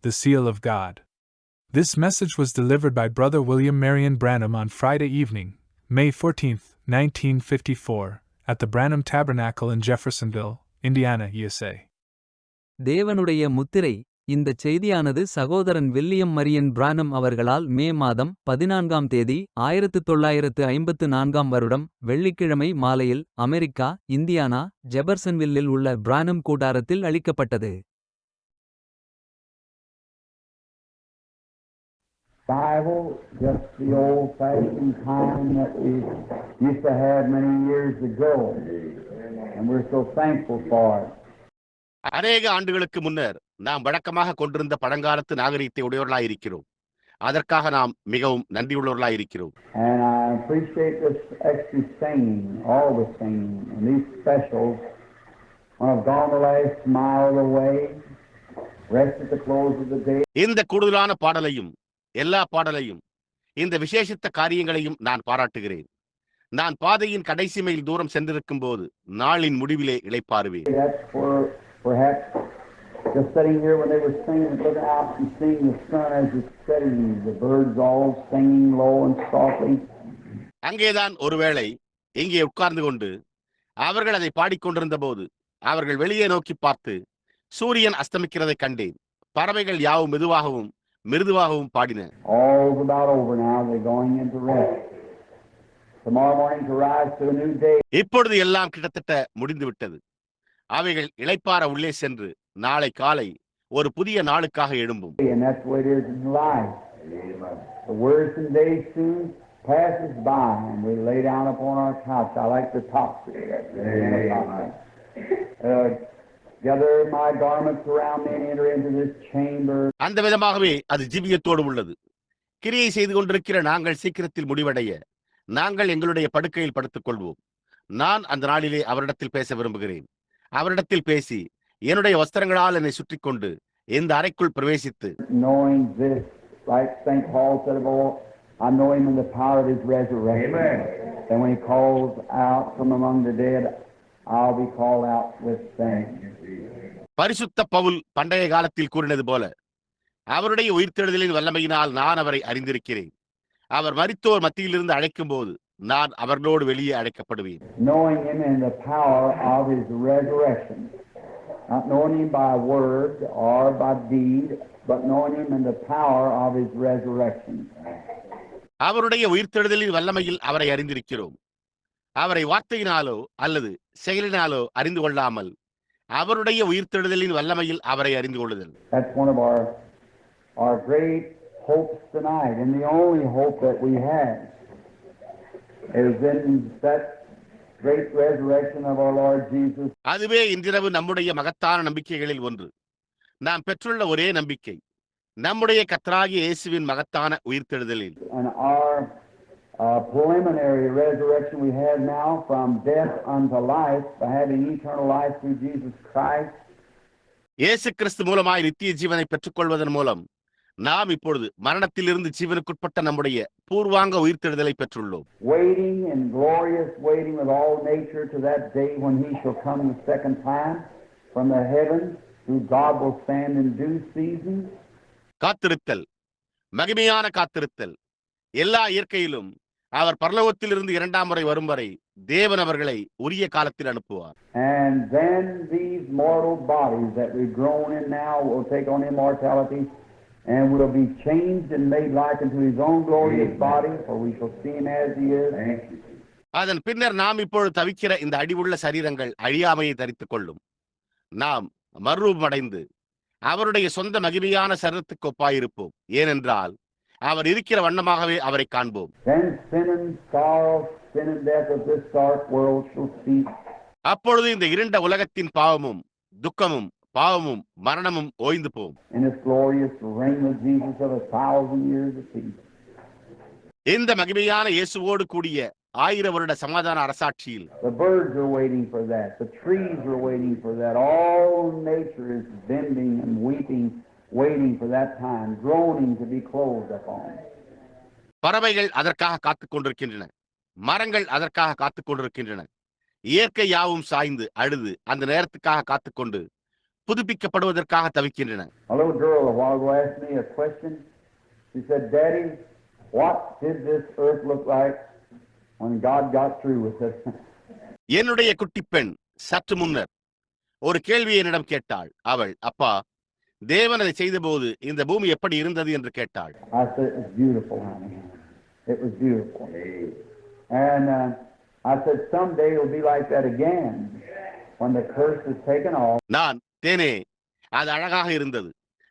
The Seal of God. This message was delivered by Brother William Marion Branham on Friday evening, May 14, 1954, at the Branham Tabernacle in Jeffersonville, Indiana, USA. தேவனுடைய முத்திரை. இந்தச் செய்தியானது சகோதரன் William Marian பிரானம் அவர்களால் மே மாதம் 14ஆம் தேதி 1954ஆம் வருடம் வெள்ளிக்கிழமை மாலையில் அமெரிக்கா, இந்தியானா, ஜெபர்சன்வில்லில் உள்ள பிரானம் கூடாரத்தில் அளிக்கப்பட்டது. Bible, just the old-fashioned kind that we used to have many years ago, and we're so thankful for it. அநேக ஆண்டுகளுக்கு முன்னர் நாம் வழக்கமாக கொண்டிருந்த பழங்காலத்து நாகரிகத்தை உடையவர்களாயிருக்கிறோம். அதற்காக நாம் மிகவும் நன்றியுள்ளவர்களாயிருக்கிறோம். And I appreciate this extra singing, all the singing, and these specials. I've gone the last mile of the way, rest at the close of the day. இந்த கூடுதலான பாடலையும் எல்லா பாடலையும் இந்த விசேஷித்த காரியங்களையும் நான் பாராட்டுகிறேன். நான் பாதையின் கடைசி மைல் தூரம் சென்றிருக்கும் போது நாளின் முடிவிலே இளைப்பாறுவேன். Perhaps just sitting here when they were singing, looking out and seeing the sun as it's setting, the birds all singing low and softly. அங்கேதான் ஒருவேளை இங்கே உட்கார்ந்து கொண்டு அவர்கள் அதை பாடிக்கொண்டிருந்த போது அவர்கள் வெளியே நோக்கி பார்த்து சூரியன் அஸ்தமிக்கிறதை கண்டேன். பறவைகள் யாவும் மெதுவாகவும் மிருதுவாகவும் பாடின. All's about over now. They're going into rest. Tomorrow morning to rise to a new day. இப்பொழுது எல்லாம் கிட்டத்தட்ட முடிந்து விட்டது. அவைகள் இளைப்பாற உள்ளே சென்று நாளை காலை ஒரு புதிய நாளுக்காக எழும்பும். And that's the way it is in life. The worrisome day soon passes by, and we lay down upon our couch. I like the top. Gather my garments around me and enter into this chamber. அந்த விதமாகவே அது ஜீவியத்தோடு உள்ளது. கிரியை செய்து கொண்டிருக்கிற நாங்கள் சீக்கிரத்தில் முடிவடைய நாங்கள் எங்களுடைய படுக்கையில் படுத்துக் கொள்வோம். நான் அந்த நாளிலே அவரிடத்தில் பேச விரும்புகிறேன். அவரிடத்தில் பேசி என்னுடைய வஸ்திரங்களால் என்னை சுற்றி கொண்டு இந்த அறைக்குள் பிரவேசித்து, knowing this, like St. Paul said of all, I know him in the power of his resurrection. Amen. And when he calls out from among the dead, I'll be called out with them. பரிசுத்த பவுல் பண்டைய காலத்தில் கூறினது போல, அவருடைய உயிர்த்தெழுதலின் வல்லமையினால் நான் அவரை அறிந்திருக்கிறேன். அவர் மரித்தோர் மத்தியிலிருந்து அழைக்கும் போது நான் அவர்களோடு வெளியே அழைக்கப்படுவேன். Knowing him in the power of his resurrection, not knowing him by word or by deed, but knowing him in the power of his resurrection. அவருடைய உயிர்த்தெழுதலின் வல்லமையில் அவரை அறிந்திருக்கிறோம். அவரை வார்த்தையினாலோ அல்லது செயலினாலோ அறிந்து கொள்ளாமல் அவருடைய உயிர்த்தெழுதலின் வல்லமையில் அவரை அறிந்து கொள்ளுதல். That's one of our great hopes tonight, and the only hope that we have is in that great resurrection of our Lord Jesus. அதுவே இன்றிரவு நம்முடைய மகத்தான நம்பிக்கைகளில் ஒன்று. நாம் பெற்றுள்ள ஒரே நம்பிக்கை நம்முடைய கர்த்தராகிய இயேசுவின் மகத்தான உயிர்த்தெழுதலில். And our preliminary resurrection we have now from death unto life, by having eternal life through Jesus Christ. இயேசு கிறிஸ்து மூலமாய் நித்திய ஜீவனை பெற்றுக்கொள்வதன் மூலம் நாம் இப்பொழுது மரணத்திலிருந்து ஜீவனுக்குட்பட்ட நம்முடைய பூர்வாங்க உயிர்த்தெழுதலை பெற்றுள்ளோம். Waiting and glorious waiting with all nature to that day when he shall come the second time from the heavens, who God will stand in due season. காத்திருத்தல், மகிமையான காத்திருத்தல். எல்லா இயற்கையிலும் அவர் பரலோகத்திலிருந்து இரண்டாம் முறை வரும் வரை தேவன் அவர்களை உரிய காலத்தில் அனுப்புவார். And then these mortal bodies that we've grown in now will take on immortality and will be changed and made like unto his own glorious body, for we shall see him as he is. அதன் பின்னர் நாம் இப்பொழுது தவிக்கிற இந்த அடிவுள்ள சரீரங்கள் அழியாமையை தரித்துக் கொள்ளும். நாம் மறுரூபமடைந்து அவருடைய சொந்த மகிமையான சரீரத்துக்கு ஒப்பாயிருப்போம். ஏனென்றால் அவர் இருக்கிற வண்ணமாகவே அவரை காண்போம். Then sin and sorrow, sin and death of this dark world shall cease. அப்பொழுது இந்த இருண்ட உலகத்தின் பாவமும் துக்கமும் பாவமும் மரணமும் ஓய்ந்து போம். In this glorious reign of Jesus of 1,000 years of peace. இந்த மகிமையான இயேசுவோடு கூடிய 1000 வருட சமாதான அரசாட்சியில் The birds are waiting for that. The trees are waiting for that. All nature is bending and weeping, waiting for that time, groaning to be closed upon. பறவைகள் அதற்காக காத்துக் கொண்டிருக்கின்றன. மரங்கள் அதற்காக காத்துக் கொண்டிருக்கின்றன. இயற்கை யாவும் சாய்ந்து அழுது அந்த நேரத்துக்காக காத்துக்கொண்டு புதுப்பிக்கப்படுவதற்காக தவிக்கின்றன. A little girl a while ago asked me a question. She said, "Daddy, what did this earth look like when God got through with it?" என்னுடைய குட்டி பெண் சற்று முன்னர் ஒரு கேள்வியை என்னிடம் கேட்டாள். அவள், அப்பா, தேவன் அதை செய்தபோது இந்த பூமி எப்படி இருந்தது என்று கேட்டாள். I said, "It was beautiful, honey. It was beautiful." And I said, "Someday it'll be like that again when the curse is taken off." நான், தேனே, அது அழகாக இருந்தது,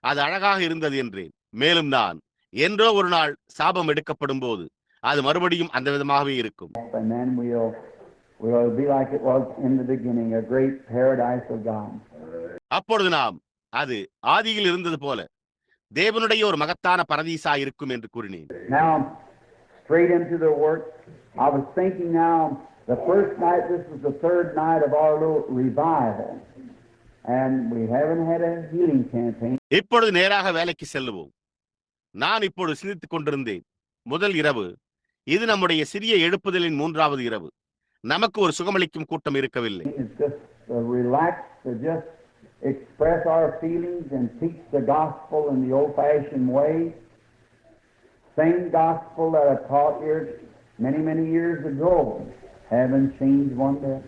அது அழகாக இருந்தது என்றேன். மேலும் நான், என்றோ ஒரு நாள் சாபம் எடுக்கப்படும் போது அது மறுபடியும் அந்த விதமாகவே இருக்கும். And then we'll be like it was in the beginning, a great paradise of God. அப்பொழுது நாம், அது ஆதியில் இருந்தது போல தேவனுடைய ஒரு மகத்தான பரதீசா இருக்கும் என்று கூறினேன். Now, straight into the work, I was thinking now, the first night, this was the third night of our little revival. And we haven't had a healing campaign. இப்பொழுது நேராக வேலைக்கு செல்லுவோம். நான் இப்பொழுது சிந்தித்துக் கொண்டிருந்தேன். முதல் இரவு, இது நம்முடைய சிறிய எழுப்புதலின் மூன்றாவது இரவு. நமக்கு ஒரு சுகமளிக்கும் கூட்டம் இருக்கவில்லை. It's just relax, to just express our feelings and teach the gospel in the old-fashioned way. Same gospel that I taught here many years ago. Haven't changed one bit.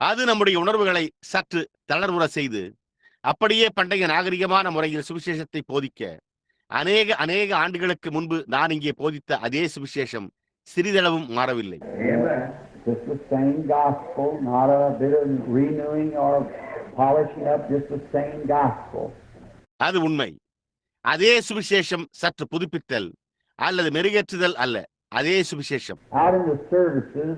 அது நம்முடைய உணர்வுகளை சற்று தளர்வுற செய்து அப்படியே பண்டைய நாகரிகமான முறையில் சுவிசேஷத்தை போதிக்க அநேக ஆண்டுகளுக்கு முன்பு நான் இங்கே போதித்த அதே சுவிசேஷம் சிறிதளவும் மாறவில்லை. Just the same gospel, not a bit of renewing or polishing up, just the same gospel. அது உண்மை. அதே சுவிசேஷம், சற்று புதுப்பித்தல் அல்லது மெருகேற்றுதல் அல்ல, அதே சுவிசேஷம். Out in the services,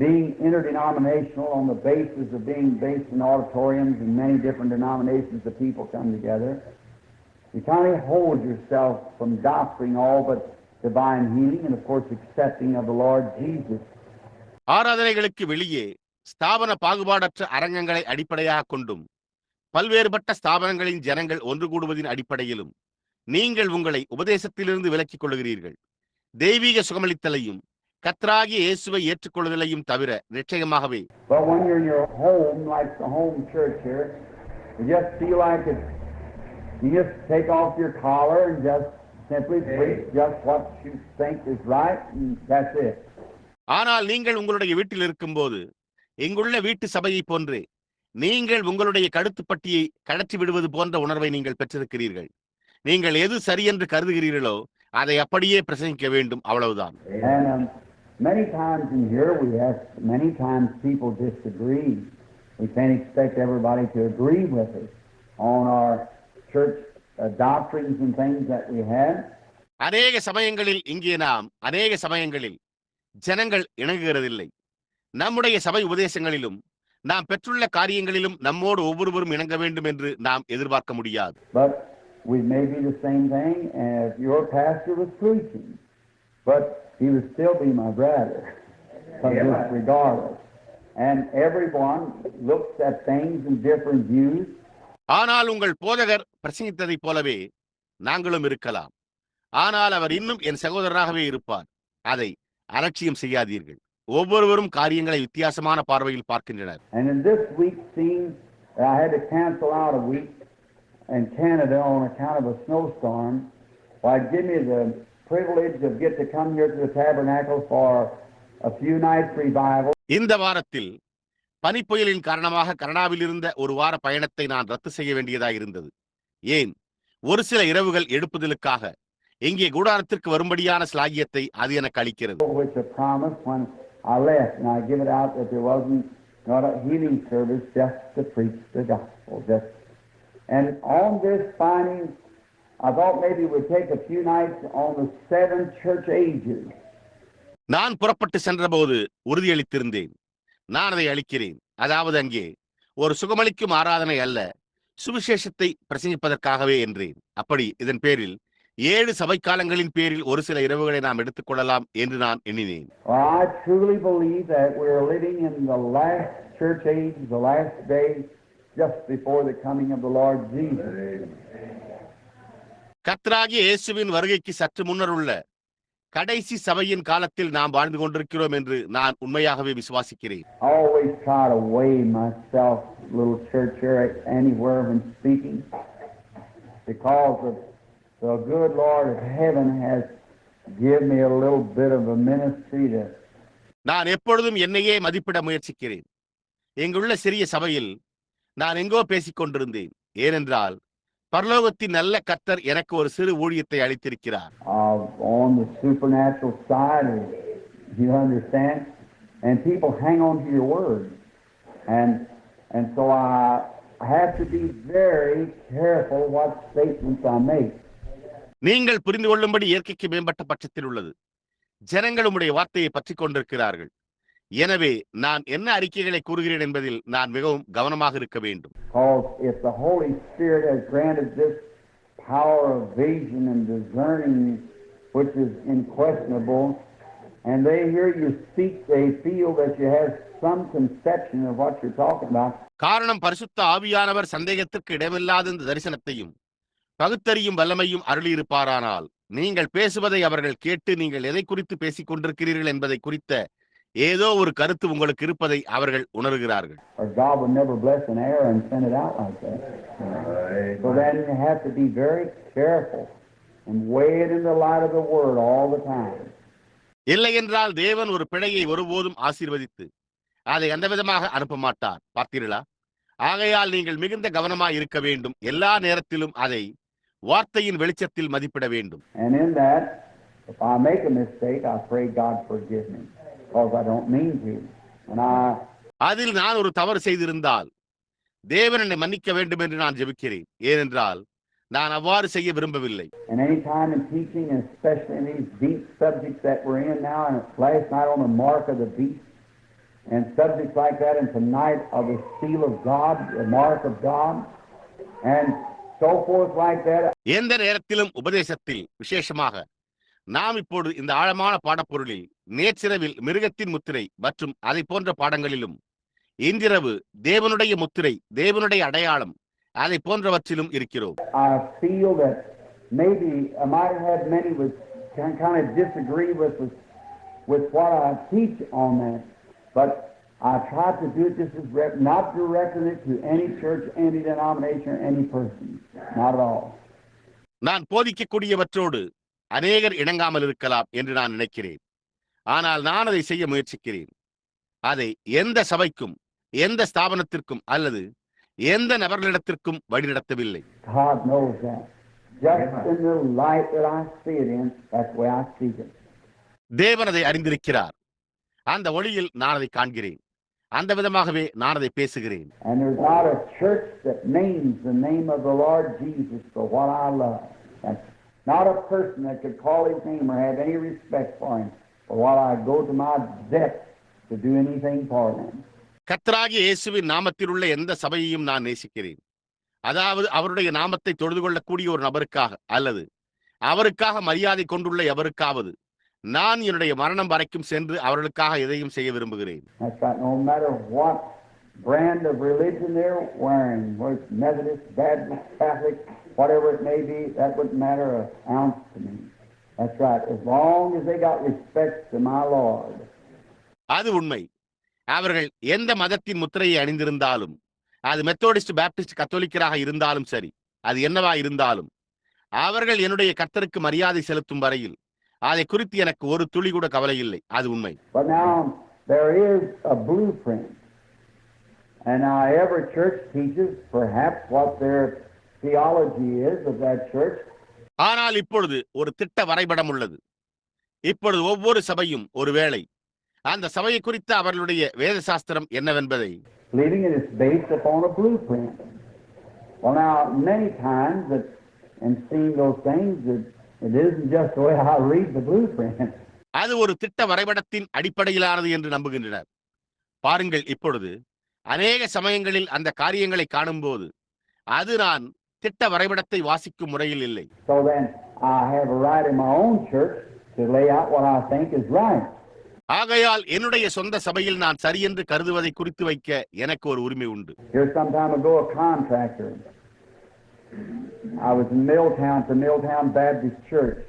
being interdenominational on the basis of being based in auditoriums and many different denominations of people come together, you kind of hold yourself from doctoring all but divine healing and of course accepting of the Lord Jesus. ஆராதனைகளுக்கு வெளியே ஸ்தாபன பாகுபாடற்ற அரங்கங்களை அடிப்படையாக கொண்டும் பல்வேறுபட்ட ஸ்தாபனங்களின் ஜனங்கள் ஒன்று கூடுவதின் அடிப்படையிலும் நீங்கள் உங்களை உபதேசத்திலிருந்து விலக்கிக் கொள்கிறீர்கள். தெய்வீக சுகமளித்தலையும் கர்த்தராகிய இயேசுவை ஏற்றுக்கொள்ளுதலையும் தவிர நிச்சயமாகவே. But when you're in your home, like the home church here, you just feel like you just take off your collar and just simply preach just what you think is right, and that's it. ஆனால் நீங்கள் உங்களுடைய வீட்டில் இருக்கும்போது இங்குள்ள வீட்டு சபையை போன்றே நீங்கள் உங்களுடைய கழுத்துப்பட்டியை கழற்றி விடுவது போன்ற உணர்வை நீங்கள் பெற்றிருக்கிறீர்கள். நீங்கள் எது சரி என்று கருதுகிறீர்களோ அதை அப்படியே பிரசங்கிக்க வேண்டும், அவ்வளவுதான். And many times in here many times people disagree. We can't expect everybody to agree with us on our church doctrines and things that we have. அநேக சமயங்களில் இங்கே நாம் அநேக சமயங்களில் ஜனங்கள் இணங்குகிறதில்லை. நம்முடைய சபை உபதேசங்களிலும் நாம் பெற்றுள்ள காரியங்களிலும் நம்மோடு ஒவ்வொருவரும் இணங்க வேண்டும் என்று நாம் எதிர்பார்க்க முடியாது. But we may be the same thing as your pastor was preaching, but he would still be my brother, regardless. And everyone looks at things in different views. ஆனால் உங்கள் போதகர் பிரசங்கித்ததைப் போலவே நாங்களும் இருக்கலாம். ஆனால் அவர் இன்னும் என் சகோதரராகவே இருப்பார். அதை அலட்சியம் செய்யாதீர்கள். ஒவ்வொருவரும் காரியங்களை வித்தியாசமான பார்வையில் பார்க்கின்றனர். And in this week scene, I had to cancel out a week in Canada on account of a snowstorm. Well, it gave me the privilege of get to come here to the tabernacle for a few nights revival. இந்த வாரத்தில் பனிப்புயலின் காரணமாக கனடாவில் இருந்த ஒரு வார பயணத்தை நான் ரத்து செய்ய வேண்டியதாக இருந்தது. ஏன்? ஒரு சில இரவுகள் எடுப்புதலுக்காக இங்கே கூடாரத்திற்கு வரும்படியான ஸ்லாகியத்தை அது எனக்கு அளிக்கிறது. Which a promise when I left, and I give it out that there wasn't not a healing service, just to preach the gospel. And on this finding, I thought maybe we'd take a few nights on the 7 church ages. நான் புறப்பட்டு சென்றபோது உறுதியளித்திருந்தேன். நான் அதை அளிக்கிறேன். அதாவது அங்கே ஒரு சுகமளிக்கும் ஆராதனை அல்ல, சுவிசேஷத்தை பிரசங்கிப்பதற்காகவே என்றேன். அப்படி இதன் பேரில் 7 சபை காலங்களின் பேரில் ஒரு சில இரவுகளை நாம் எடுத்துக் கொள்ளலாம் என்று நான் எண்ணினேன். I truly believe that we're living in the last church age, the last day, just before the coming of the Lord Jesus. கர்த்தராகிய இயேசுவின் வருகைக்கு சற்று முன்னர் உள்ள கடைசி சபையின் காலத்தில் நாம் வாழ்ந்து கொண்டிருக்கிறோம் என்று நான் உண்மையாகவே விசுவாசிக்கிறேன். I always try to weigh myself little church here anywhere when speaking, because of the good Lord of heaven has given me a little bit of a ministry to. நான் எப்பொழுதும் என்னையே மதிப்பிட முயற்சிக்கிறேன். எங்குள்ள சிறிய சபையில் நான் எங்கோ பேசிக் கொண்டிருந்தேன். ஏனென்றால் பரலோகத்தின் நல்ல கர்த்தர் எனக்கு ஒரு சிறு ஊழியத்தை அளித்திருக்கிறார். On the supernatural side, you understand, and people hang on to your word, and so I have to be very careful what statements I make. நீங்கள் புரிந்து கொள்ளும்படி இயற்கைக்கு மேம்பட்ட பட்சத்தில் உள்ளது. ஜனங்கள் உம்முடைய வார்த்தையை பற்றிக் கொண்டிருக்கிறார்கள். எனவே நான் என்ன அறிக்கைகளை கூறுகிறேன் என்பதில் நான் மிகவும் கவனமாக இருக்க வேண்டும். Because if the Holy Spirit has granted this power of vision and discerning, which is unquestionable, and they hear you speak, they feel that you have some conception of what you're talking about. காரணம் பரிசுத்த ஆவியானவர் சந்தேகத்திற்கு இடமில்லாத இந்த தரிசனத்தையும் பகுத்தறியும் வல்லமையும் அருளியிருப்பாரானால், நீங்கள் பேசுவதை அவர்கள் கேட்டு நீங்கள் எதை குறித்து பேசிக் கொண்டிருக்கிறீர்கள் என்பதை குறித்த ஏதோ ஒரு கருத்து உங்களுக்கு இருப்பதை அவர்கள் உணர்கிறார்கள். Or God would never bless an error and send it out like that. So then you have to be very careful and weigh it in the light of the Word all the time. இல்லை என்றால் தேவன் ஒரு பிழையை ஒருபோதும் ஆசீர்வதித்து அதை அந்த விதமாக அனுப்ப மாட்டார். பார்த்தீர்களா? ஆகையால் நீங்கள் மிகுந்த கவனமாய் இருக்க வேண்டும். எல்லா நேரத்திலும் அதை வார்த்தையின் வெளிச்சத்தில் மதிப்பிட வேண்டும். And in that, if I make a mistake, I pray God forgive me, because I don't mean to. And அதில் நான் ஒரு தவறு செய்திருந்தால் தேவன் என்னை மன்னிக்க வேண்டும் என்று நான் ஜெபிக்கிறேன். ஏனென்றால் நான் அவ்வாறு செய்ய விரும்பவில்லை. And any time in teaching, especially in these deep subjects that we're in now, and last night on the mark of the beast, and subjects like that, and tonight of the seal of God, the mark of God, and so forth like that. எந்த நேரத்திலும் உபதேசத்தில் விசேஷமாக நாம் இப்போது இந்த ஆழமான பாடப்பொருளில் நேற்றிரவில் மிருகத்தின் முத்திரை மற்றும் அதை போன்ற பாடங்களிலும் இன்றிரவு தேவனுடைய முத்திரை, தேவனுடைய அடையாளம், அதை போன்றவற்றிலும் இருக்கிறோம். I feel that maybe I might have had many would kind of disagree with what I teach on that, but I try to do it just as not directing it to any church, any denomination, or any person, not at all. நான் போதிக்கக்கூடியவற்றோடு அநேகர் இணங்காமல் இருக்கலாம் என்று நான் நினைக்கிறேன். ஆனால் நான் அதை செய்ய முயற்சிக்கிறேன். அதை எந்த சபைக்கும், எந்த ஸ்தாபனத்திற்கும் அல்லது எந்த நபர்களிடத்திற்கும் வழிநடத்தவில்லை. God knows that. Just in the light that I see it in, that's the way I see it. தேவன் அதை அறிந்திருக்கிறார். அந்த ஒளியில் நான் அதை காண்கிறேன். அந்த விதமாகவே நான் அதை பேசுகிறேன். And there's not a church that names the name of the Lord Jesus for what I love. That's not a person that could call his name or have any respect for him for what I go to my depth to do anything for them. கர்த்தராகிய இயேசுவின் நாமத்தில் உள்ள எந்த சபையையும் நான் நேசிக்கிறேன். அதாவது அவருடைய நாமத்தை தொழுது கொள்ளக்கூடிய ஒரு நபருக்காக அல்லது அவருக்காக மரியாதை கொண்டுள்ள எவருக்காவது நான் என்னுடைய மரணம் வரைக்கும் சென்று அவர்களுக்காக எதையும் செய்ய விரும்புகிறேன். That's right. No matter what brand of religion they're wearing, whether it's Methodist, Baptist, Catholic, whatever it may be, that wouldn't matter an ounce to me. That's right. As long as they got respect to my Lord. அது உண்மை. அவர்கள் எந்த மதத்தின் முத்திரையை அணிந்திருந்தாலும், அது Methodist, Baptist, கத்தோலிக்கராக இருந்தாலும் சரி, அது என்னவா இருந்தாலும், அவர்கள் என்னுடைய கர்த்தருக்கு மரியாதை செலுத்தும் வரையில் அதை குறித்து எனக்கு ஒரு துளி கூட கவலை இல்லை. அது உண்மை. But now there is a blueprint, and now every church teaches perhaps what their theology is of that church. ஆனால் இப்பொழுது ஒரு திட்ட வரைபடம் உள்ளது. இப்பொழுது ஒவ்வொரு சபையும் ஒருவேளை அந்த சபையை குறித்த அவர்களுடைய வேத சாஸ்திரம் என்னவென்பதை believing it is based upon a blueprint. Well, now many times that and seeing those things that it isn't just the way I read the blueprint. அது ஒரு திட்ட வரைபடத்தின் அடிப்படையிலானது என்று நம்புகின்றனர். பாருங்கள், இப்பொழுது அநேக சமயங்களில் அந்த காரியங்களை காணும்போது அது நான் திட்ட வரைபடத்தை வாசிக்கும் முறையில் இல்லை. So then I have a right in my own church to lay out what I think is right. ஆகையால் என்னுடைய சொந்த சபையில் நான் சரி என்று கருதுவதை குறித்து வைக்க எனக்கு ஒரு உரிமை உண்டு. Here some time ago a contractor. I was in Milltown, the Milltown Baptist Church,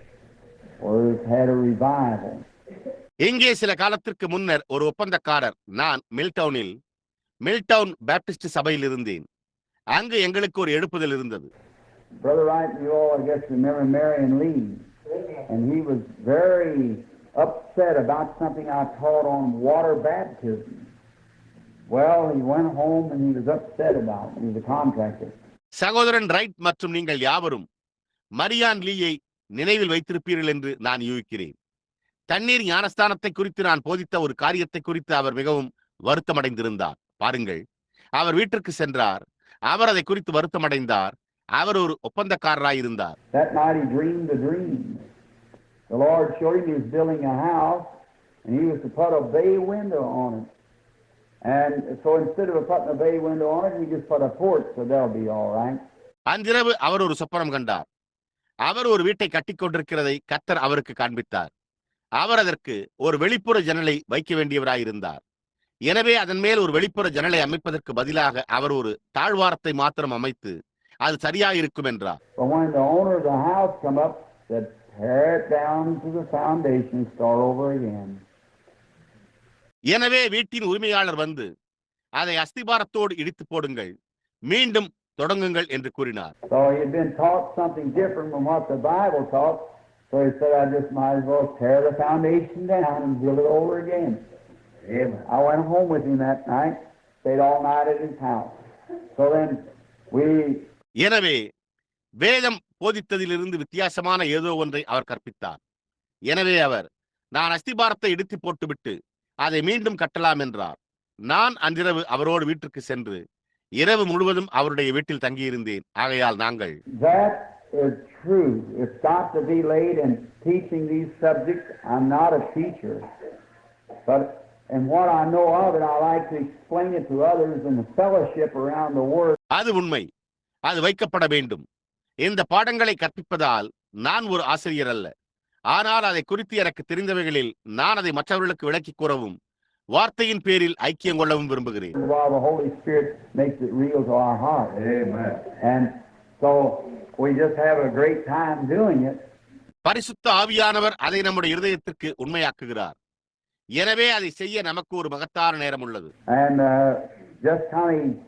where it had a revival. இங்கே சில காலத்திற்கு முன்னர் ஒரு ஒப்பந்தக்காரர், நான் மில்டவுனில் மில்டவுன் பேப்டிஸ்ட் சபையில் இருந்தேன். அங்கு எங்களுக்கு ஒரு எழுப்புதல் இருந்தது. Brother Wright, you all, I guess, remember Marion Lee, and he was very upset about something I taught on water baptism. Well, he went home and he was upset about it. He was a contractor. சகோதரன் right மற்றும் நீங்கள் யாவரும் மரியான் லீயை நினைவில் வைத்திருப்பீர்கள் என்று நான் யூகிக்கிறேன். தண்ணீர் ஞானஸ்தானத்தை குறித்து நான் போதித்த ஒரு காரியத்தை குறித்து அவர் மிகவும் வருத்தமடைந்திருந்தார். பாருங்கள், அவர் வீட்டிற்கு சென்றார். அவர் அதை குறித்து வருத்தமடைந்தார். அவர் ஒரு ஒப்பந்தக்காரராயிருந்தார். That night he dreamed a dream. The Lord showed him he was building a house and he was to put a bay window on it. And so instead of putting a bay window on it, he just put a porch, so that'll be all right. அன்றிரவு அவர் ஒரு சொப்பனம் கண்டார். அவர் ஒரு வீட்டை கட்டிக் கொண்டிருக்கிறதை கர்த்தர் அவருக்கு காண்பித்தார். அவர் அதற்கு ஒரு வெளிப்புற ஜன்னலை வைக்க வேண்டியவராயிருந்தார். எனவே அதன் மேல் ஒரு வெளிப்புற ஜன்னலை அமைப்பதற்கு பதிலாக அவர் ஒரு தாழ்வாரத்தை மாத்திரம் அமைத்து அது சரியாயிருக்கும் என்றார். But when the owner of the house come up, said, tear it down to the foundation, start over again. எனவே வீட்டின் உரிமையாளர் வந்து அதை அஸ்திபாரத்தோடு இடித்து போடுங்கள், மீண்டும் தொடங்குங்கள் என்று கூறினார். So he had been taught something different from what the Bible taught. So he said, I just might as well tear the foundation down and build it over again. Amen. I went home with him that night, stayed all night at his house. So then we... எனவே வேதம் போதித்ததிலிருந்து வித்தியாசமான ஏதோ ஒன்றை அவர் கற்பித்தார். எனவே அவர், நான் அஸ்திபாரத்தை இடித்து போட்டுவிட்டு அதை மீண்டும் கட்டலாம் என்றார். நான் அன்றிரவு அவரோடு வீட்டிற்கு சென்று இரவு முழுவதும் அவருடைய வீட்டில் தங்கியிருந்தேன். ஆகையால் நாங்கள் That is true. It's got to be late in teaching these subjects. I'm not a teacher. But and what I know of it, I like to explain it to others in the fellowship around the Word. அது உண்மை. அது வைக்கப்பட வேண்டும். இந்த பாடங்களை கற்பிப்பதால் நான் ஒரு ஆசிரியர் அல்ல. ஆனால் அதை குறித்து எனக்கு தெரிந்தவைகளில் நான் அதை மற்றவர்களுக்கு விளக்கி கூறவும் வார்த்தையின் பேரில் ஐக்கியம் கொள்ளவும் விரும்புகிறேன். While the Holy Spirit makes it real to our heart. Amen. And so we just have a great time doing it. பரிசுத்த ஆவியானவர் அதை நம்முடைய இருதயத்திற்கு உண்மையாக்குகிறார். எனவே அதை செய்ய நமக்கு ஒரு மகத்தான நேரம் உள்ளது. And just kind of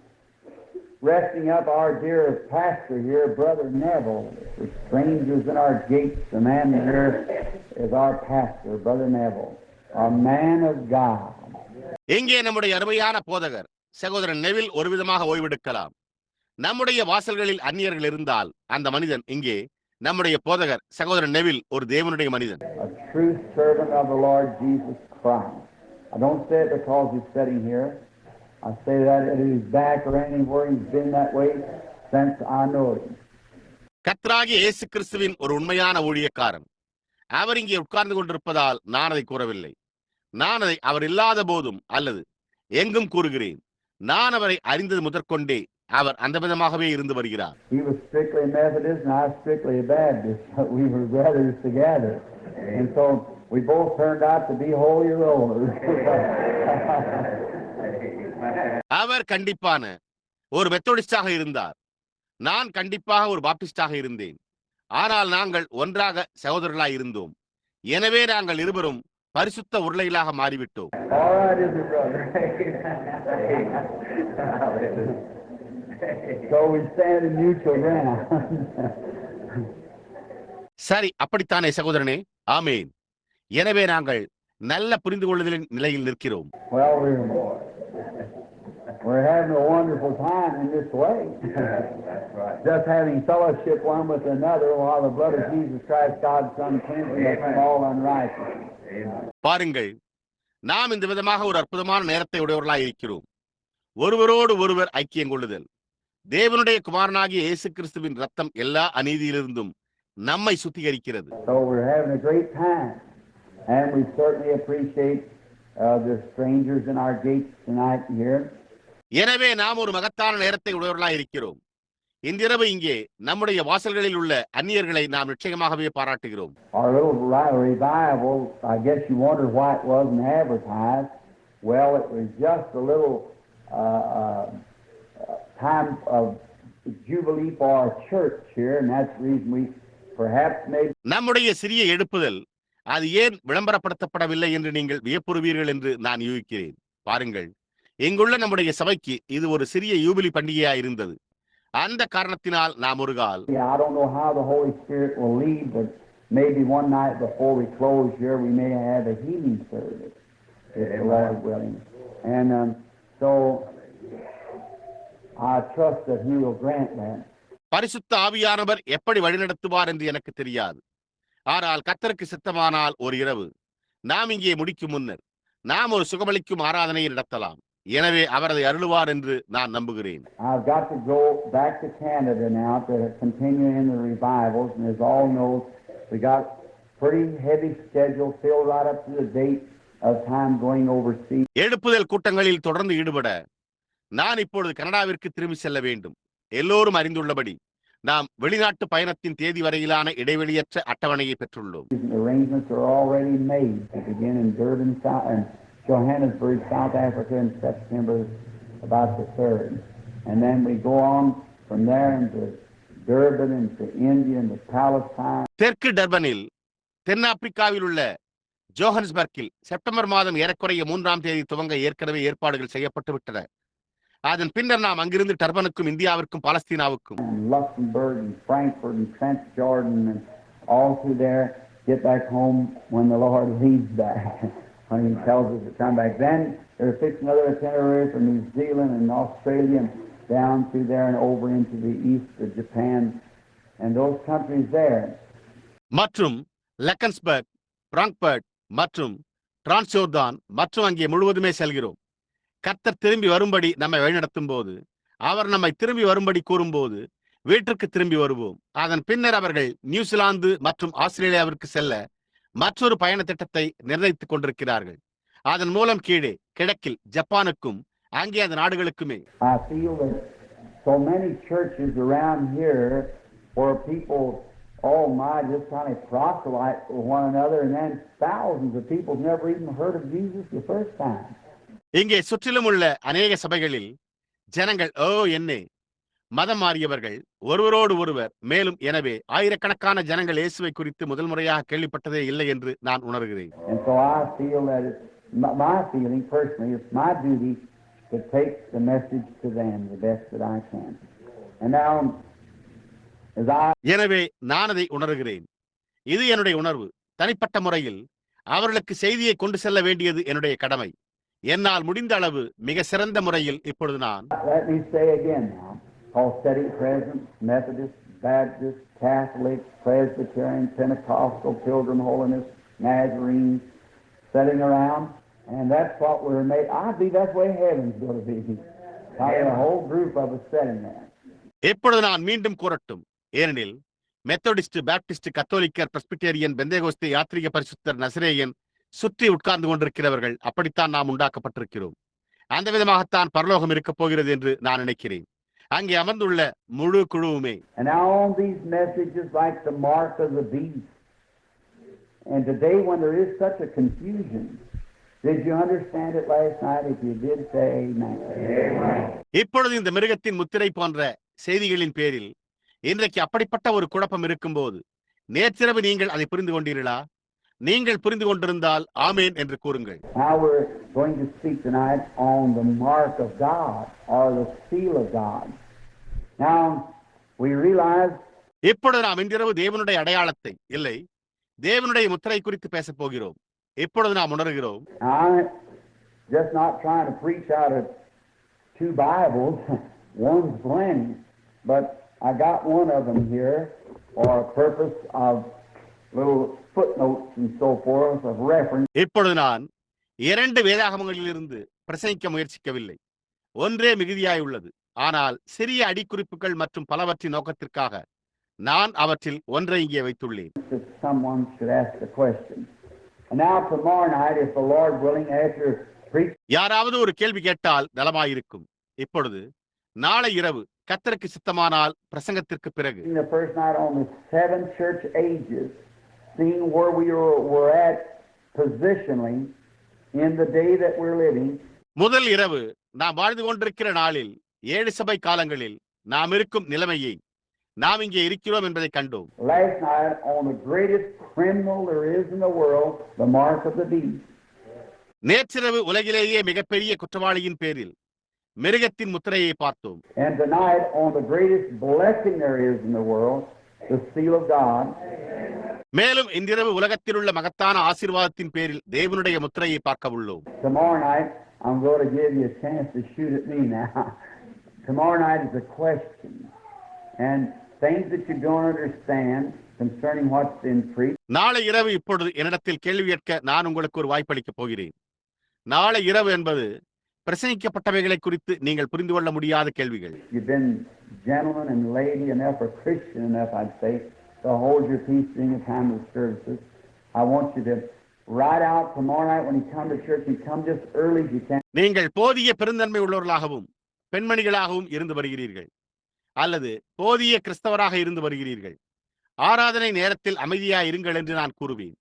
resting up our dear pastor here, Brother Neville, the strangers in our gates. The man here is our pastor, Brother Neville, a man of God. எங்கே நம்முடைய அருமையான போதகர் சகோதரன் நெவில் ஒரு விதமாக ஓய்வெடுக்கலாம். நம்முடைய வாசல்களில் அந்நியர்கள் இருந்தால் அந்த மனிதன் இங்கே நம்முடைய போதகர் சகோதரன் நெவில் ஒரு தேவனுடைய மனிதன். A true servant of the Lord Jesus Christ. I don't say it because he's sitting here. I say that at his back or anywhere he's been that way since I know him. கர்த்தராகிய இயேசு கிறிஸ்துவின் ஒரு உண்மையான ஊழியக்காரன். அவர் இங்கே உட்கார்ந்து கொண்டிருப்பதால் நான் அதை கூறவில்லை. நான் அதை அவர் இல்லாத போதும் அல்லது எங்கும் கூறுகிறேன். நான் அவரை அறிந்தது முதற்கொண்டே அவர் அந்த விதமாகவே இருந்து வருகிறார். He was strictly Methodist and I was strictly a Baptist. We were brothers together. And so we both turned out to be holy rollers. அவர் கண்டிப்பான ஒரு மெத்தோடிஸ்டாக இருந்தார். நான் கண்டிப்பாக ஒரு பாப்டிஸ்டாக இருந்தேன். ஆனால் நாங்கள் ஒன்றாக சகோதரர்களாய் இருந்தோம். எனவே நாங்கள் இருவரும் பரிசுத்த உருளைகளாக மாறிவிட்டோம். சரி, அப்படித்தானே சகோதரனே? ஆமேன். எனவே நாங்கள் நல்ல புரிந்து கொள்ளுதலின் நிலையில் நிற்கிறோம். We're having a wonderful time in this way. Just having fellowship one with another while the blood of Jesus Christ, God's Son, cleanses us from all unrighteousness. பாருங்கள், நாம் இந்த விதமாக ஒரு அற்புதமான நேரத்தை உடையவர்களாய் இருக்கிறோம். ஒருவரோடு ஒருவர் ஐக்கியம் கொள்ளுதல். தேவனுடைய குமாரனாகிய இயேசு கிறிஸ்துவின் ரத்தம் எல்லா அநீதியிலிருந்தும் நம்மை சுத்திகரிக்கிறது. So we're having a great time, and we certainly appreciate the strangers in our gates tonight here. எனவே நாம் ஒரு மகத்தான நேரத்தை உடையவர்களாய் இருக்கிறோம். இன்றிரவு இங்கே நம்முடைய வாசல்களில் உள்ள அந்நியர்களை நாம் நிச்சயமாகவே பாராட்டுகிறோம். Our little revival, I guess you wonder why it wasn't advertised. Well, it was just a little time of jubilee for our church here, and that's the reason we perhaps made. நம்முடைய சிறிய எழுப்புதல் அது ஏன் விளம்பரப்படுத்தப்படவில்லை என்று நீங்கள் வியப்புறுவீர்கள் என்று நான் யூகிக்கிறேன். பாருங்கள், இங்குள்ள நம்முடைய சபைக்கு இது ஒரு சிறிய யூபிலி பண்டிகையா இருந்தது. அந்த காரணத்தினால் நாம் ஒரு கால் I don't know how the Holy Spirit will lead, but maybe one night before we close here, we may have a healing service, if the Lord willing. And so I trust that He will grant that. பரிசுத்த ஆவியானவர் எப்படி வழிநடத்துவார் என்று எனக்கு தெரியாது. ஆனால் கர்த்தருக்கு சித்தமானால் ஒரு இரவு நாம் இங்கே முடிக்கும் முன்னர் நாம் ஒரு சுகமளிக்கும் ஆராதனையை நடத்தலாம். எனவே அவர் அதை அருளுவார் என்று நான் நம்புகிறேன். I've got to go back to Canada now to continue in the revivals, and as all know, we got pretty heavy schedule filled right up to the date of time going overseas. எழுப்புதல் கூட்டங்களில் தொடர்ந்து ஈடுபட நான் இப்பொழுது கனடாவிற்கு திரும்பி செல்ல வேண்டும். எல்லோரும் அறிந்துள்ளபடி நாம் வெளிநாட்டு பயணத்தின் தேதி வரையிலான இடைவெளியற்ற அட்டவணையை பெற்றுள்ளோம். Arrangements are already made to begin in Durban and Johannesburg, South Africa in September about the 3rd. And then we go on from there into Durban and to India and to Palestine. தெற்கு டர்பனில் தென்னாப்பிரிக்காவில் உள்ள ஜோஹன்ஸ்பர்க்கில் September மாதம் ஏறக்குறைய 3ஆம் தேதி துவங்க ஏற்கனவே ஏற்பாடுகள் செய்யப்பட்டு விட்டன. அதன் பின்னர் நாம் அங்கிருந்து டர்பனுக்கும் இந்தியாவிற்கும் பாலஸ்தீனாவுக்கும் Luxembourg and Frankfurt and Transjordan and all through there, get back home when the Lord leads back, when He tells us to come back. Then they're fixing another itinerary for New Zealand and Australia and down through there and over into the east of Japan and those countries there. மற்றும் லெக்கன்ஸ்பர்க், Frankfurt மற்றும் டிரான்ஸ்ஜோர்தான் மற்றும் அங்கே முழுவதுமே செல்கிறோம். கர்த்தர் திரும்பி வரும்படி நம்மை வழிநடத்தும் போது, அவர் நம்மை திரும்பி வரும்படி கூறும்போது வீட்டிற்கு திரும்பி வருவோம். அதன் பின்னர் அவர்கள் நியூசிலாந்து மற்றும் ஆஸ்திரேலியாவிற்கு செல்ல மற்றொரு பயண திட்டத்தை நிர்ணயித்துக் கொண்டிருக்கிறார்கள். அதன் மூலம் கீழே கிழக்கில் ஜப்பானுக்கும் அங்கே அந்த நாடுகளுக்குமே. I feel that so many churches around here where people, oh my, just kind of proselyte for one another, and then thousands of people never even heard of Jesus the first time. இங்கே சுற்றிலும் உள்ள அநேக சபைகளில் ஜனங்கள் என்னே மதம் மாறியவர்கள் ஒருவரோடு ஒருவர், மேலும் எனவே ஆயிரக்கணக்கான ஜனங்கள் இயேசுவை குறித்து முதல் முறையாக கேள்விப்பட்டதே இல்லை என்று நான் உணர்கிறேன். And so I feel that it's my feeling personally, it's my duty to take the message to them the best that I can. And now as எனவே நான் அதை உணர்கிறேன். இது என்னுடைய உணர்வு. தனிப்பட்ட முறையில் அவர்களுக்கு செய்தியை கொண்டு செல்ல வேண்டியது என்னுடைய கடமை. என்னால் முடிந்த அளவு மிக சிறந்த முறையில் இப்பொழுது நான் let me say again now, all setting present, Methodist, Baptist, Catholic, Presbyterian, Pentecostal, Pilgrim Holiness, Nazarene, sitting around, and that's what we're made. I believe that's the way heaven's going to be. A whole group of us sitting there. இப்பொழுது நான் மீண்டும் கூறட்டும். ஏனெனில் Methodist, Baptist, கத்தோலிக்கர், Presbyterian, Pentecost, யாத்ரீக பரிசுத்தர், நசரேயன் சுற்றி உட்கார்ந்து கொண்டிருக்கிறவர்கள், அப்படித்தான் நாம் உண்டாக்கப்பட்டிருக்கிறோம். அந்த விதமாகத்தான் பரலோகம் இருக்க போகிறது என்று நான் நினைக்கிறேன். அங்கே அமர்ந்துள்ள முழு குழுவுமே. And now on these messages like the mark of the beast. And today when there is such a confusion, did you understand it last night? If you did, say amen. இப்பொழுது இந்த மிருகத்தின் முத்திரை போன்ற செய்திகளின் பேரில் இன்றைக்கு அப்படிப்பட்ட ஒரு குழப்பம் இருக்கும்போது நேற்றிரவு நீங்கள் அதை புரிந்து கொண்டீர்களா? நீங்கள் புரிந்து கொண்டிருந்தால் ஆமேன் என்று கூறுங்கள். Now we're going to speak tonight on the mark of God or the seal of God. Now we realize இப்பொழுது நாம் இன்றிரவு தேவனுடைய அடையாளத்தை, இல்லை தேவனுடைய முத்திரை குறித்து பேசப் போகிறோம். இப்பொழுது நாம் உணர்கிறோம். I'm just not trying to preach out of two Bibles, one's plenty, but I got one of them here for a purpose of little footnotes and so forth of reference. இப்பொழுது நான் 2 வேதாகமங்களிலிருந்து பிரசங்கிக்க முயற்சிக்கவில்லை. ஒன்றே மிகுதியாய் உள்ளது. ஆனால் சிறிய அடிக்குறிப்புகள் மற்றும் பலவற்றின் நோக்கத்திற்காக நான் அவற்றில் ஒன்றை இங்கே வைத்துள்ளேன். If someone should ask the question. And now tomorrow night, if the Lord willing, after preach. யாராவது ஒரு கேள்வி கேட்டால் நலமாயிருக்கும். இப்பொழுது நாளை இரவு கர்த்தருக்கு சித்தமானால் பிரசங்கத்திற்கு பிறகு The first night on the 7 church ages, seeing where we were at positionally in the day that we're living. முதல் இரவு நாம் வாழ்ந்து கொண்டிருக்கிற நாளில் 7 சபை காலங்களில் நாம் இருக்கும் நிலைமையை, நாம் இங்கே இருக்கிறோம் என்பதை கண்டோம். Last night on the greatest criminal there is in the world, the mark of the beast. நேற்றிரவு உலகிலேயே மிகப்பெரிய குற்றவாளியின் பேரில் மிருகத்தின் முத்திரையை பார்த்தோம். And tonight, on the greatest blessing there is in the world, the seal of God. மேலும் இன்றிரவு உலகத்தில் உள்ள மகத்தான ஆசீர்வாதத்தின் பேரில் தேவனுடைய முத்திரையை பார்க்க உள்ளோம். Tomorrow night, I'm going to give you a chance to shoot at me now. Tomorrow night is a question, and things that you don't understand concerning what's been preached. நாளை இரவு இப்பொழுது என்னிடத்தில் கேள்வி கேட்க நான் உங்களுக்கு ஒரு வாய்ப்பளிக்கப் போகிறேன். நாளை இரவு என்பது பிரசங்கிக்கப்பட்டவைகளை குறித்து நீங்கள் புரிந்து கொள்ள முடியாத கேள்விகள். You've been gentleman and lady enough or Christian enough, I'd say, to hold your peace during the time of the services. I want you to write out tomorrow night when you come to church, you come just early as you can. நீங்கள் போதிய பெருந்தன்மை உள்ளவர்களாகவும் பெண்மணிகளாகவும் இருந்து வருகிறீர்கள், அல்லது போதிய கிறிஸ்தவராக இருந்து வருகிறீர்கள். ஆராதனை நேரத்தில் அமைதியா இருங்கள் என்று நான் கூறுவேன்.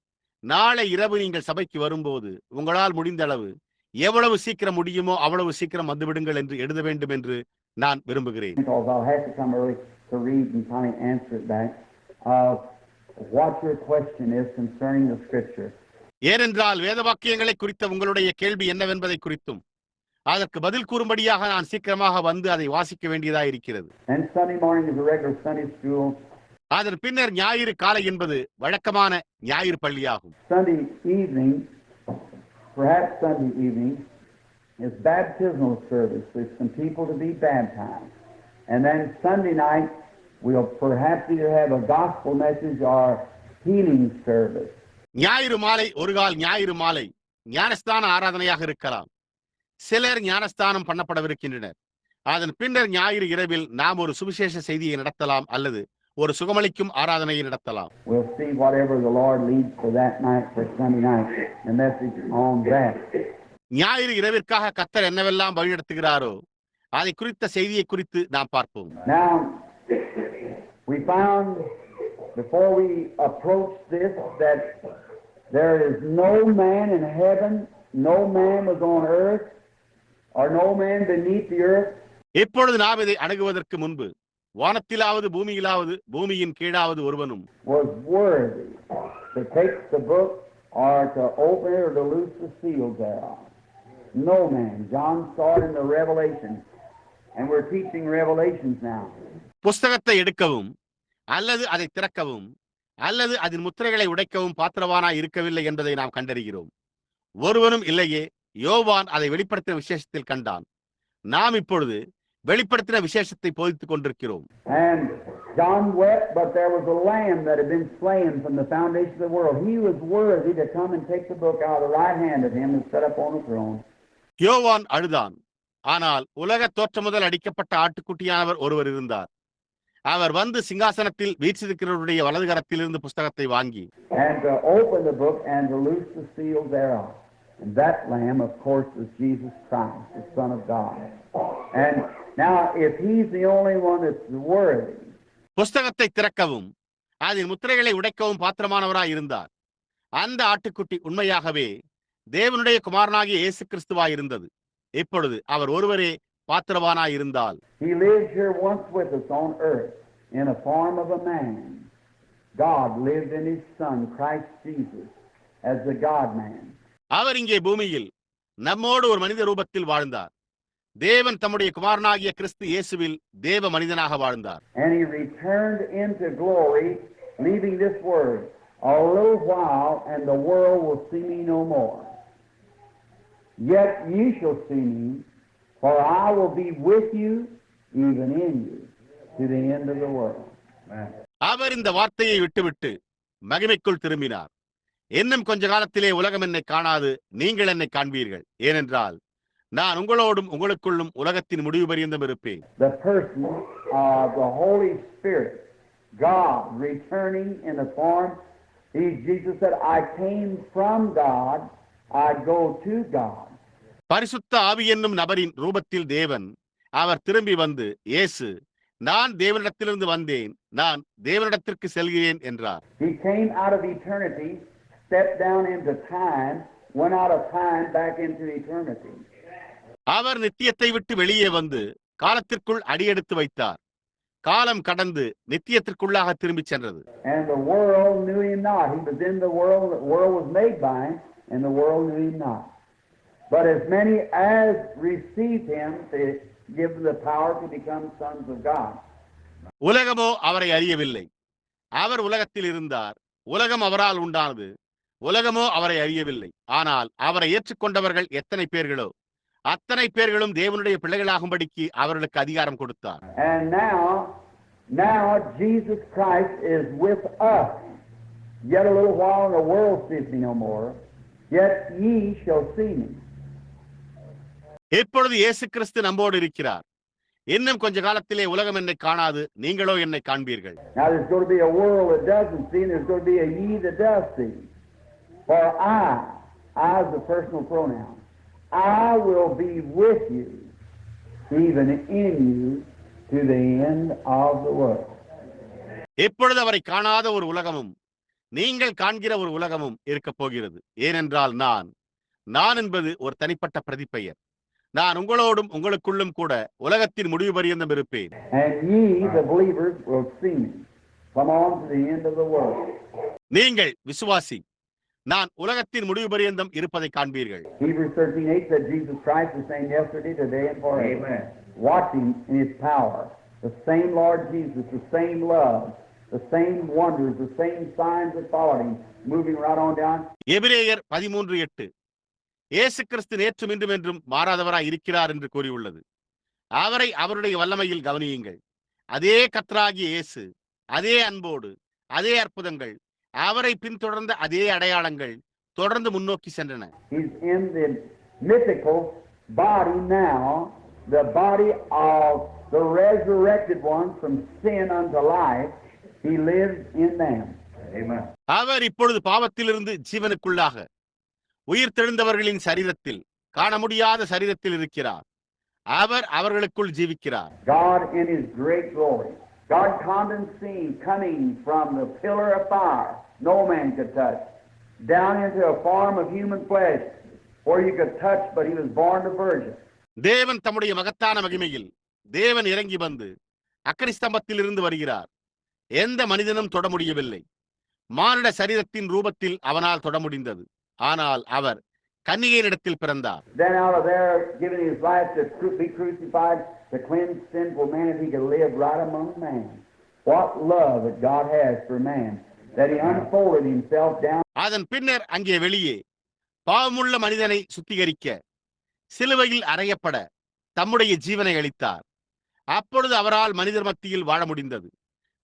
நாளை இரவு நீங்கள் சபைக்கு வரும்போது உங்களால் முடிந்த அளவு எவ்வளவு சீக்கிரம் முடியுமோ அவ்வளவு சீக்கிரம் வந்துவிடுங்கள் என்று எழுத வேண்டும் என்று நான் விரும்புகிறேன். Because I'll have to come early to read and kind of answer it back. What your question is concerning the scripture. ஏனென்றால் வேத வாக்கியங்களை குறித்த உங்களுடைய கேள்வி என்னவென்பதை குறித்தும் அதற்கு பதில் கூறும்படியாக நான் சீக்கிரமாக வந்து அதை வாசிக்க வேண்டியதா இருக்கிறது. And Sunday morning is a regular Sunday school. அதன் பின்னர் ஞாயிறு காலை என்பது வழக்கமான ஞாயிறு பள்ளியாகும். Sunday evening, perhaps Sunday evening, is baptismal service. There's some people to be baptized. And then Sunday night, we'll perhaps either have a gospel message or healing service. ஞாயிறு மாலை ஒரு கால் ஞாயிறு மாலை ஞானஸ்தான ஆராதனையாக இருக்கலாம். சிலர் ஞானஸ்தானம் பண்ணப்படவிருக்கின்றனர். அதன் பின்னர் ஞாயிறு இரவில் நாம் ஒரு சுவிசேஷ செய்தியை நடத்தலாம் அல்லது ஒரு சுகமளிக்கும் ஆராதனையை நடத்தலாம். We'll see whatever the Lord leads for that night, for Sunday night, the message on that. ஞாயிறு இரவிற்காக கர்த்தர் என்னவெல்லாம் வழிநடத்துகிறாரோ அதை குறித்த செய்தியை குறித்து நாம் பார்ப்போம். Now, we found before we approached this that there is no man in heaven, no man was on earth, or no man beneath the earth. இப்பொழுது நாம் இதை அணுகுவதற்கு முன்பு வானத்திலாவது பூமியிலாவது பூமியின் கீழாவது ஒருவனும் was worthy to take the book or to open it or to loose the seal thereof. No man. John saw it in the Revelation, and we're teaching Revelations now. புஸ்தகத்தை எடுக்கவும் அல்லது அதை திறக்கவும் அல்லது அதன் முத்திரைகளை உடைக்கவும் பாத்திரவானாய் இருக்கவில்லை என்பதை நாம் கண்டறிகிறோம். ஒருவனும் இல்லையே. யோவான் அதை வெளிப்படுத்தின விசேஷத்தில் கண்டான். நாம் இப்பொழுது வெளிப்படுத்தின விசேஷத்தை போதித்துக் கொண்டிருக்கிறோம். And John wept, but there was a lamb that had been slain from the foundation of the world. He was worthy to come and take the book out of the right hand of him and set up on the throne. யோவான் அழுதான். ஆனால் உலக தோற்றம் முதல் அடிக்கப்பட்ட ஆட்டுக்குட்டியானவர் ஒருவர் இருந்தார். அவர் வந்து சிங்காசனத்தில் வீற்றிருக்கிறவருடைய வலது கரத்திலிருந்து புஸ்தகத்தை வாங்கி and to open the book and to loose the seal thereof. And that lamb, of course, is Jesus Christ, the Son of God. And now, if he's the only one that's worthy, புஸ்தகத்தை திறக்கவும் அதன் முத்திரைகளை உடைக்கவும் பாத்திரமானவராய் இருந்தார். அந்த ஆட்டுக்குட்டி உண்மையாகவே தேவனுடைய குமாரனாகிய இயேசு கிறிஸ்துவாய் இருந்தது. இப்பொழுது அவர் ஒருவரே பாத்திரவானாய் இருந்தால் he lived here once with us on earth in a form of a man. God lived in his Son, Christ Jesus, as the God-man. அவர் இங்கே பூமியில் நம்மோடு ஒரு மனித ரூபத்தில் வாழ்ந்தார். தேவன் தம்முடைய குமாரனாகிய கிறிஸ்து இயேசுவில் தேவ மனிதனாக வாழ்ந்தார். And he returned into glory, leaving this word, a little while, and the world will see me no more. Yet ye shall see me, for I will be with you, even in you, to the end of the world. அவர் இந்த வார்த்தையை விட்டுவிட்டு மகிமைக்குள் திரும்பினார். இன்னும் கொஞ்ச காலத்திலே உலகம் என்னை காணாது, நீங்கள் என்னை காண்பீர்கள். ஏனென்றால் நான் உங்களோடும் உங்களுக்குள்ளும் உலகத்தின் முடிவு பரியந்தம் இருப்பேன். The person of the Holy Spirit, God returning in the form, Jesus said, I came from God, I go to God. பரிசுத்த ஆவி என்னும் நபரின் ரூபத்தில் தேவன் அவர் திரும்பி வந்து இயேசு நான் தேவனிடத்திலிருந்து வந்தேன், நான் தேவனிடத்திற்கு செல்கிறேன் என்றார். He came out of eternity, stepped down into time, went out of time back into eternity. அவர் நித்தியத்தை விட்டு வெளியே வந்து காலத்திற்குள் அடியெடுத்து வைத்தார். காலம் கடந்து நித்தியத்திற்குள்ளாக திரும்பி சென்றது. And the world knew him not. He was in the world was made by him, and the world knew him not. But as many as received him, to give them the power to become sons of God. உலகமோ அவரை அறியவில்லை. அவர் உலகத்தில் இருந்தார். உலகம் அவரால் உண்டானது. உலகமோ அவரை அறியவில்லை. ஆனால் அவரை ஏற்றுக்கொண்டவர்கள் எத்தனை பேர்களோ அத்தனை பேர்களும் தேவனுடைய பிள்ளைகளாகும்படிக்கு அவர்களுக்கு அதிகாரம் கொடுத்தார். And now Jesus Christ is with us. Yet a little while and the world sees me no more. Yet ye shall see me. இப்பொழுது இயேசு கிறிஸ்து நம்மோடு இருக்கிறார். இன்னும் கொஞ்ச காலத்திலே உலகம் என்னை காணாது, நீங்களோ என்னை காண்பீர்கள். Now there's going to be a world that doesn't see, and there's going to be a ye that does see. For I is a personal pronoun. I will be with you, even in you, to the end of the world. இப்பொழுது அவரை காணாத ஒரு உலகமும் நீங்கள் காண்கிற ஒரு உலகமும் இருக்க போகிறது. ஏனென்றால் நான் என்பது ஒரு தனிப்பட்ட பிரதிபெயர். நான் உங்களோடும் உங்களுக்குள்ளும் கூட உலகத்தின் முடிவு பரியந்தம் இருப்பேன். And ye, the believers, will see me come on to the end of the world. நீங்கள் விசுவாசி, நான் உலகத்தின் முடிவு பரியந்தம் இருப்பதை காண்பீர்கள். Hebrews 13:8 said Jesus Christ the same yesterday, today, and forever. Amen. Watching in his power, the same Lord Jesus, the same love, the same wonders, the same signs that followed him, moving right on down. எபிரேயர் 13:8 இயேசு கிறிஸ்து நேற்றும் இன்றும் என்றும் மாறாதவராய் இருக்கிறார் என்று கூறியுள்ளது. அவரை அவருடைய வல்லமையில் கவனியுங்கள். அதே கர்த்தராகிய இயேசு, அதே அன்போடு, அதே அற்புதங்கள், அவரை பின்தொடர்ந்த அதே அடையாளங்கள் தொடர்ந்து முன்னோக்கி சென்றன. He's in the mythical body now, the body of the resurrected one from sin unto life. He lives in them. Amen. அவர் இப்பொழுது பாவத்திலிருந்து ஜீவனுக்குள்ளாக உயிர் தெழுந்தவர்களின் சரீரத்தில், காண முடியாத சரீரத்தில் இருக்கிறார். அவர் அவர்களுக்குள் ஜீவிக்கிறார். God in his great glory, God condescending, coming from the pillar of fire no man could touch, down into a form of human flesh where you could touch, but he was born a virgin. தேவன் தம்முடைய மகத்தான மகிமையில் தேவன் இறங்கி வந்து அக்கினி ஸ்தம்பத்தில் இருந்து வருகிறார். எந்த மனிதனும் தொட முடியவில்லை. மானிட சரீரத்தின் ரூபத்தில் அவனால் தொட முடிந்தது. ஆனால் அவர் கன்னிகையினிடத்தில் பிறந்தார். Then out of there, giving his life to be crucified to cleanse sinful man, that he could live right among man. What love that God has for man, that he unfolded himself down. அதன் பின்னர் அங்கே வெளியே பாவமுள்ள மனிதனை சுத்திகரிக்க சிலுவையில் அறையப்பட தம்முடைய ஜீவனை அளித்தார். அப்பொழுது அவரால் மனிதர் மத்தியில் வாழ முடிந்தது.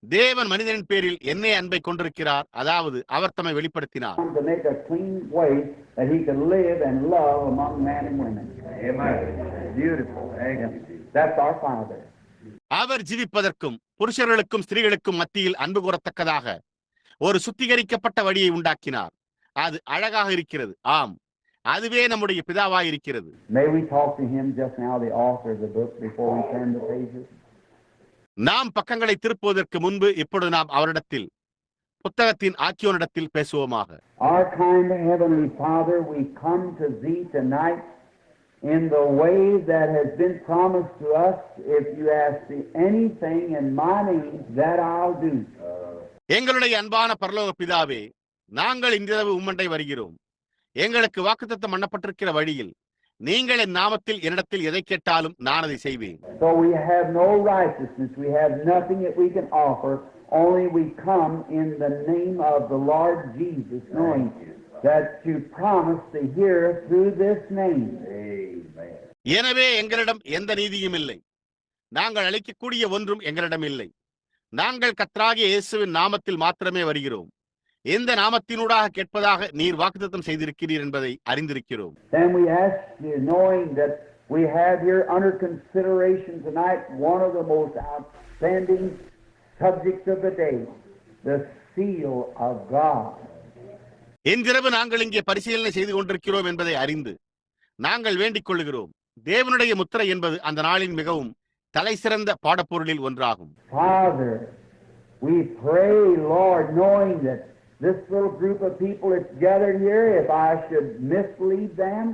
தேவன் மனிதனின் பேரில் என்ன அன்பை கொண்டிருக்கிறார், அதாவது அவர் தம்மை வெளிப்படுத்தினார். To make a clean way that he could live and love among men and women. Amen. Beautiful. That's our Father. அவர் ஜீவிப்பதற்கும் புருஷர்களுக்கும் ஸ்திரீகளுக்கும் மத்தியில் அன்பு கூறத்தக்கதாக ஒரு சுத்திகரிக்கப்பட்ட வழியை உண்டாக்கினார். அது அழகாக இருக்கிறது. ஆம், அதுவே நம்முடைய பிதாவாய் இருக்கிறது. May we talk to him just now, the author of the book, before we turn the pages. நாம் பக்கங்களை திருப்புவதற்கு முன்பு இப்பொழுது நாம் அவரிடத்தில், புத்தகத்தின் ஆக்கியோனிடத்தில் பேசுவோமாக. Our kind heavenly Father, we come to thee tonight in the way that has been promised to us. If you ask anything in my name, that I'll do. எங்களுடைய அன்பான பரலோக பிதாவே, நாங்கள் இன்றிரவு உம்மண்டை வருகிறோம். எங்களுக்கு வாக்குத்தத்தம் பண்ணப்பட்டிருக்கிற வழியில் நீங்கள் என் நாமத்தில் என்னிடத்தில் எதை கேட்டாலும் நான் அதை செய்வேன். So we have no righteousness, we have nothing that we can offer, only we come in the name of the Lord Jesus, knowing that you promise to hear through this name. Amen. எனவே எங்களிடம் எந்த நீதியும் இல்லை, நாங்கள் அளிக்கக்கூடிய ஒன்றும் எங்களிடம் இல்லை. நாங்கள் கர்த்தராகிய இயேசுவின் நாமத்தில் மாத்திரமே வருகிறோம். இந்த நாமத்தினூடாக கேட்பதாக நீர் வாக்குத்தத்தம் செய்திருக்கிறீர் என்பதை அறிந்திருக்கிறோம். Then we ask you, knowing that we have here under consideration tonight one of the most outstanding subjects of the day, the seal of God. இன்றிரவு நாங்கள் இங்கே பரிசீலனை செய்து கொண்டிருக்கிறோம் என்பதை அறிந்து நாங்கள் வேண்டிக் கொள்கிறோம். தேவனுடைய முத்திரை என்பது அந்த நாளின் மிகவும் தலை சிறந்த பாடப்பொருளில் ஒன்றாகும். Father, we pray, Lord, knowing that this little group of people that's gathered here, if I should mislead them,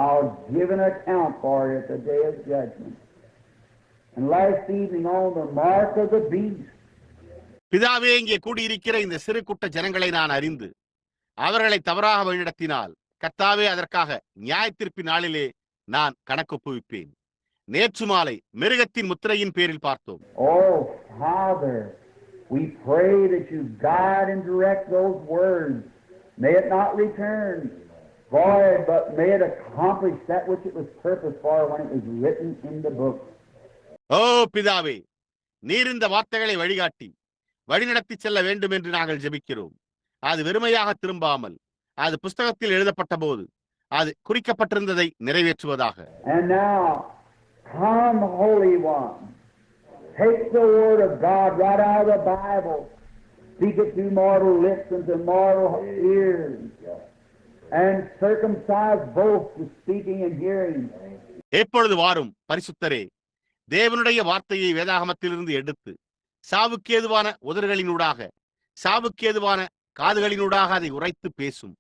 I'll give an account for it at the day of judgment. And last evening on the mark of the beast. பிதாவே, இங்கே கூடியிருக்கிற இந்த சிறு கூட்ட ஜனங்களை நான் அறிந்து அவர்களை தவறாக வழிநடத்தினால் கர்த்தாவே, அதற்காக நியாயத்தீர்ப்பின் நாளிலே நான் கணக்கொப்புவிப்பேன். நேற்று மாலை மிருகத்தின் முத்திரையின் பேரில் பார்த்தோம். Oh, Father, we pray that you guide and direct those words. May it not return void, but may it accomplish that which it was purposed for when it was written in the book. ஓ பிதாவே, நீர் இந்த வார்த்தைகளை வழிகாட்டி வழிநடத்தி செல்ல வேண்டும் என்று நாங்கள் ஜெபிக்கிறோம். அது வெறுமையாக திரும்பாமல் அது புஸ்தகத்தில் எழுதப்பட்ட போது அது குறிக்கப்பட்டிருந்ததை நிறைவேற்றுவதாக. And now, come, Holy One, take the Word of God right out of the Bible, speak it through mortal lips and to mortal ears, and circumcise both the speaking and hearing. எப்பொழுது வாரும் பரிசுத்தரே, தேவனுடைய வார்த்தையை வேதாகமத்திலிருந்து எடுத்து சாவுக்கேதுவான உதடுகளினூடாக சாவுக்கேதுவான காதுகளினூடாக அதை உரைத்து பேசும்.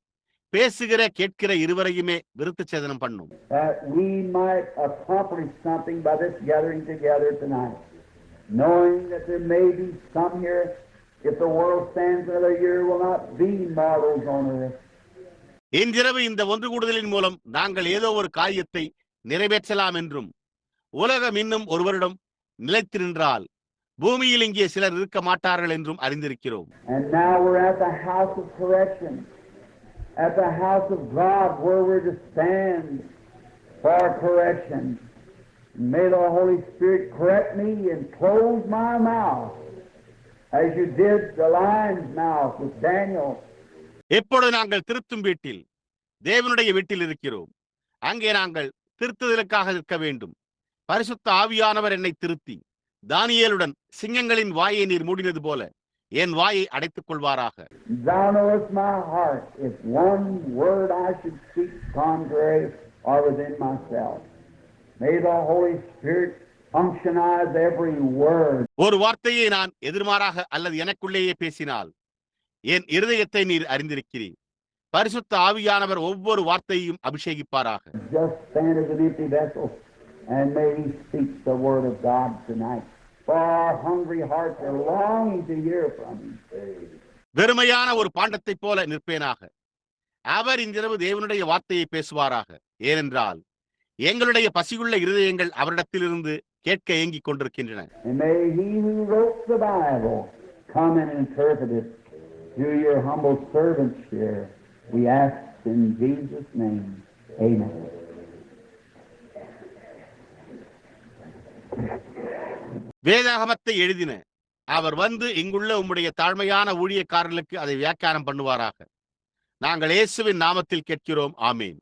பேசுகிற கேட்கிற இருவரையுமே விருத்த சேதனம் பண்ணும். That we might accomplish something by this gathering together tonight, knowing that there may be some here, if the world stands another year, will not be mortals on earth. இன்றிரவு இந்த ஒன்று கூடுதலின் மூலம் நாங்கள் ஏதோ ஒரு காரியத்தை நிறைவேற்றலாம் என்றும், உலகம் இன்னும் ஒரு வருடம் நிலைத்து நின்றால் பூமியில் இங்கே சிலர் இருக்க மாட்டார்கள் என்றும் அறிந்திருக்கிறோம். And now we're at the house of correction, at the house of God, where we're to stand for correction. May the Holy Spirit correct me and close my mouth, as you did the lion's mouth with Daniel. எப்பொழுது நாங்கள் திருத்தும் வீட்டில், தேவனுடைய வீட்டில் இருக்கிறோம், அங்கே நாங்கள் திருத்துதலுக்காக நிற்க வேண்டும். பரிசுத்த ஆவியானவர் என்னை திருத்தி தானியேலுடன் சிங்கங்களின் வாயை நீர் மூடினது போல என் வாயை அடைத்துக் கொள்வாராக. Thou knowest my heart, if one word I should speak contrary or within myself. May the Holy Spirit functionize every word. ஒரு வார்த்தையை நான் எதிர்மாறாக அல்லது எனக்குள்ளேயே பேசினால் என் இருதயத்தை நீர் அறிந்திருக்கிறீர். பரிசுத்த ஆவியானவர் ஒவ்வொரு வார்த்தையையும் அபிஷேகிப்பாராக. Just stand as an empty vessel and may He speak the word of God tonight. For our hungry hearts are longing to hear from Him. வெறுமையான ஒரு பாண்டத்தை போல நிற்பேனாக. அவர் இன்றிரவு தேவனுடைய வார்த்தையை பேசுவாராக. ஏனென்றால் எங்களுடைய பசியுள்ள இருதயங்கள் அவரிடத்திலிருந்து கேட்க ஏங்கிக் கொண்டிருக்கின்றன. And may He who wrote the Bible come and interpret it through your humble servants here. We ask in Jesus' name. Amen. வேதாகமத்தை எழுதின அவர் வந்து இங்குள்ள உம்முடைய தாழ்மையான ஊழியக்காரர்களுக்கு அதை வியாக்கியானம் பண்ணுவாராக. நாங்கள் இயேசுவின் நாமத்தில் கேட்கிறோம். ஆமேன்.